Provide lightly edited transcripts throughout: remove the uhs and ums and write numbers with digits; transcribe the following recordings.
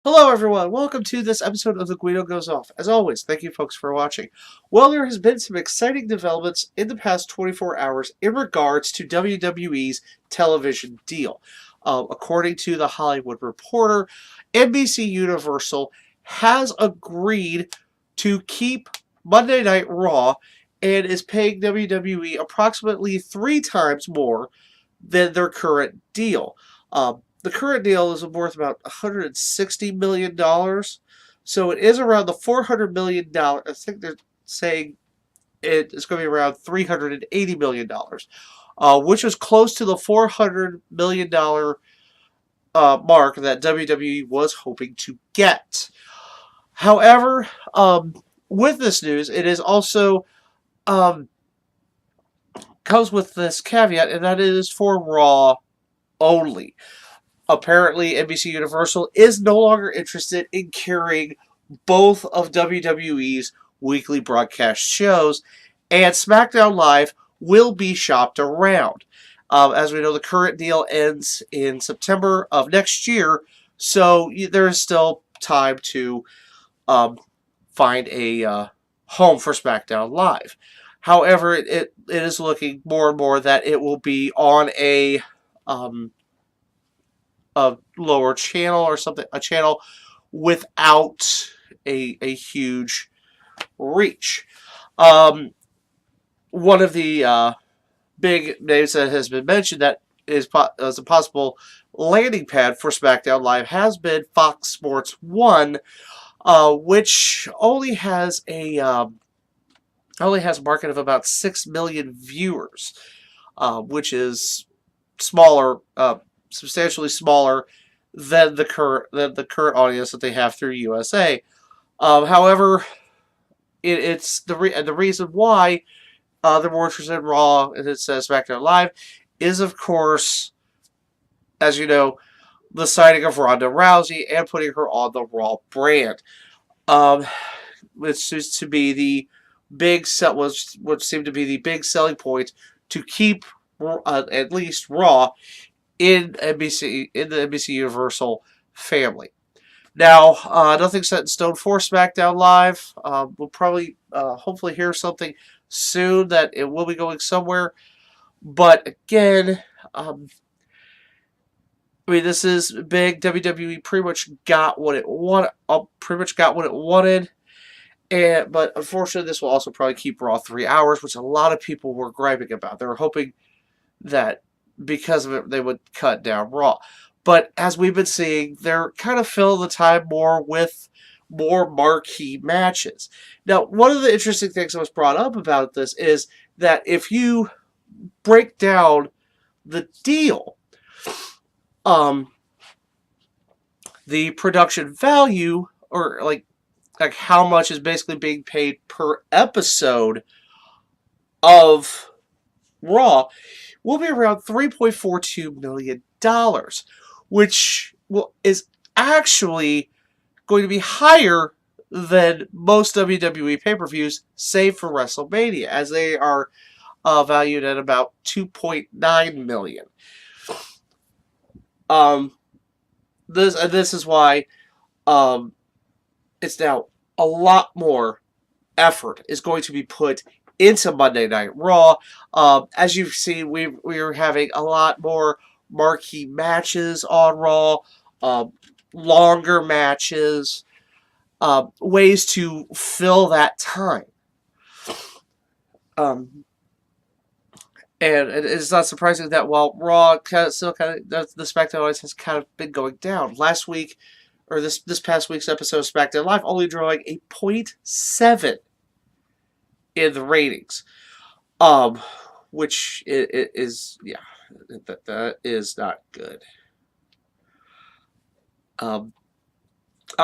Hello everyone, welcome to this episode of The Guido Goes Off. As always, thank you folks for watching. Well, there has been some exciting developments in the past 24 hours in regards to WWE's television deal. According to The Hollywood Reporter, NBC Universal has agreed to keep Monday Night Raw and is paying WWE approximately 3 times more than their current deal. The current deal is worth about $160 million. So it is around the $400 million. I think they're saying it's going to be around $380 million, which is close to the $400 million mark that WWE was hoping to get. However, with this news, it is also um, comes with this caveat, and that is for Raw only. Apparently, NBC Universal is no longer interested in carrying both of WWE's weekly broadcast shows, and SmackDown Live will be shopped around. As we know, the current deal ends in September of next year, so there is still time to find a home for SmackDown Live. However, it is looking more and more that it will be on um, a lower channel or something, a channel without a huge reach. Um, One of the big names that has been mentioned that is as a possible landing pad for SmackDown Live has been Fox Sports 1, which only has a market of about 6 million viewers, which is smaller, substantially smaller than the current audience that they have through USA. However, it's the reason why they're more interested in Raw and it says SmackDown Live is, of course, as you know, the signing of Ronda Rousey and putting her on the Raw brand. Um, which seems to be the which seemed to be the big selling point to keep at least Raw in the NBC Universal family. Now, nothing's set in stone for SmackDown Live. We'll probably, hopefully, hear something soon that it will be going somewhere. But again, I mean, this is big. WWE pretty much got what it wanted. But unfortunately, this will also probably keep Raw 3 hours, which a lot of people were griping about. They were hoping that because of it, they would cut down Raw. But as we've been seeing, they're kind of filling the time more with more marquee matches. Now, one of the interesting things that was brought up about this is that if you break down the deal, um, the production value, or like how much is basically being paid per episode of Raw, will be around $3.42 million, which is actually going to be higher than most WWE pay-per-views, save for WrestleMania, as they are valued at about $2.9 million. This is why it's now a lot more effort is going to be put into Monday Night Raw. As you've seen, we are having a lot more marquee matches on Raw, longer matches, ways to fill that time. Um, and it's not surprising that while Raw still the SmackDown audience has kind of been going down. Last week, or this past week's episode of SmackDown Live, only drawing a .7 in the ratings. Which is that is not good. I'll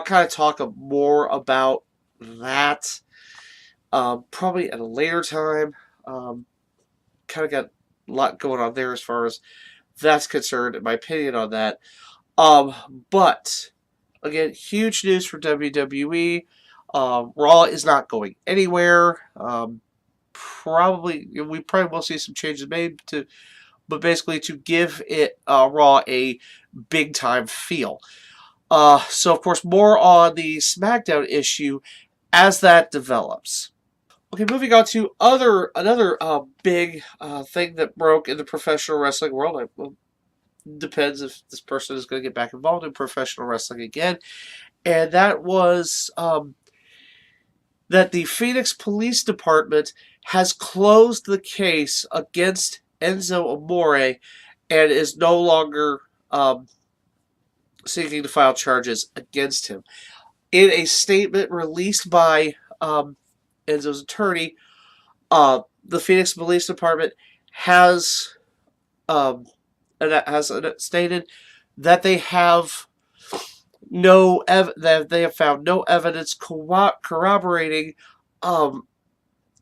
kind of talk more about that probably at a later time. Kind of got a lot going on there as far as that's concerned, in my opinion on that. But again, huge news for WWE. Raw is not going anywhere. We probably will see some changes made but basically to give it Raw a big time feel. So, of course, more on the SmackDown issue as that develops. Okay, moving on to another big thing that broke in the professional wrestling world. Well, depends if this person is going to get back involved in professional wrestling again, and that was that the Phoenix Police Department has closed the case against Enzo Amore and is no longer seeking to file charges against him. In a statement released by Enzo's attorney, the Phoenix Police Department has stated that they have found no evidence corroborating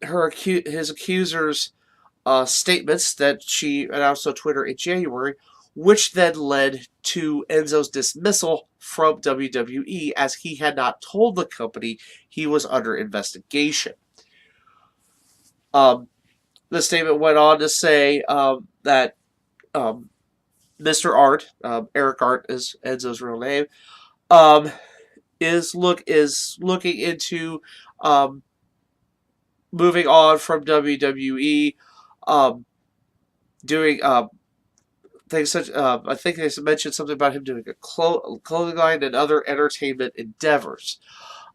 his accuser's statements that she announced on Twitter in January, which then led to Enzo's dismissal from WWE as he had not told the company he was under investigation. The statement went on to say that Mr. Art, Eric Art is Enzo's real name, is looking into moving on from WWE, doing things such. I think they mentioned something about him doing a clothing line and other entertainment endeavors.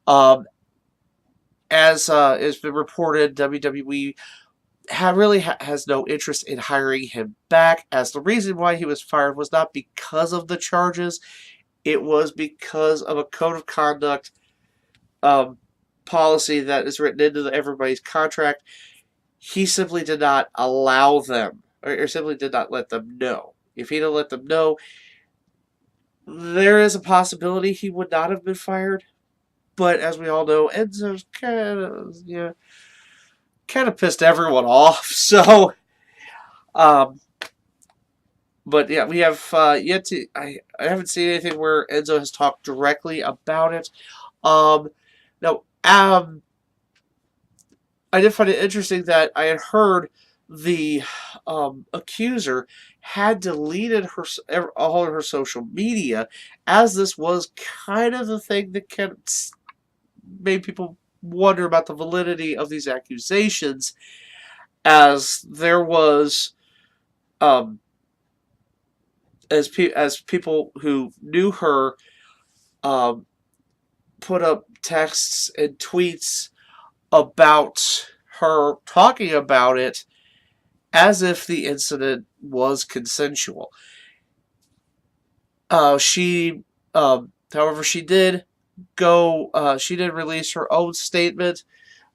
As has been reported, WWE has no interest in hiring him back, as the reason why he was fired was not because of the charges. It was because of a code of conduct policy that is written into everybody's contract. He simply did not allow them, or simply did not let them know. If he didn't let them know, there is a possibility he would not have been fired. But as we all know, Enzo's kind of pissed everyone off. So, but yeah, we have yet to. I haven't seen anything where Enzo has talked directly about it. Now, I did find it interesting that I had heard the accuser had deleted all of her social media, as this was kind of the thing that made people wonder about the validity of these accusations, as there was as people who knew her put up texts and tweets about her talking about it as if the incident was consensual. However, she did release her own statement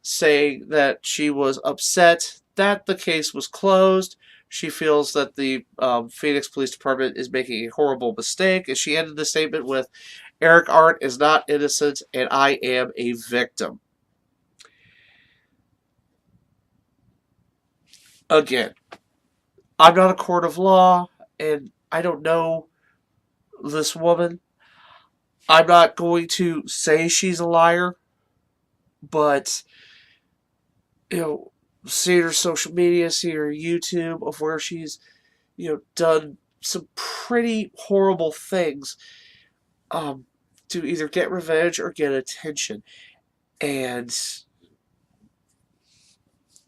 saying that she was upset that the case was closed. She feels that the Phoenix Police Department is making a horrible mistake, and she ended the statement with, "Eric Art is not innocent, and I am a victim." Again, I'm not a court of law, and I don't know this woman. I'm not going to say she's a liar, but, seeing her social media, seeing her YouTube of where she's, done some pretty horrible things to either get revenge or get attention. And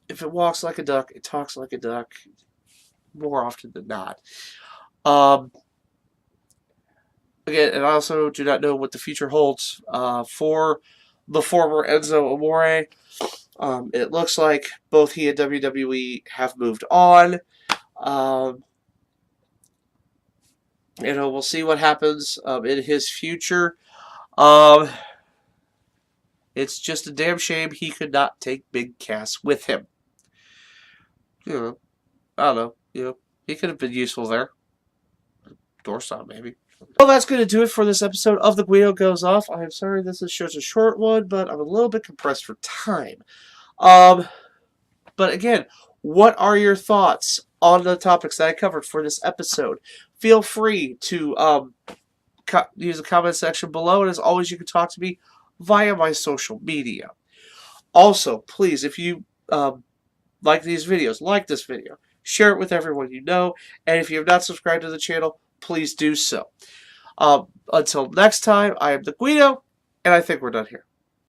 if it walks like a duck, it talks like a duck more often than not. Again, and I also do not know what the future holds for the former Enzo Amore. It looks like both he and WWE have moved on. We'll see what happens in his future. It's just a damn shame he could not take Big Cass with him. I don't know. He could have been useful there. Doorstop, maybe. Well, that's going to do it for this episode of The Guido Goes Off. I'm sorry this is just a short one, but I'm a little bit compressed for time. But again, what are your thoughts on the topics that I covered for this episode? Feel free to use the comment section below, and as always, you can talk to me via my social media. Also, please, if you like these videos, like this video, share it with everyone you know, and if you have not subscribed to the channel, please do so. Until next time, I am the Guido, and I think we're done here.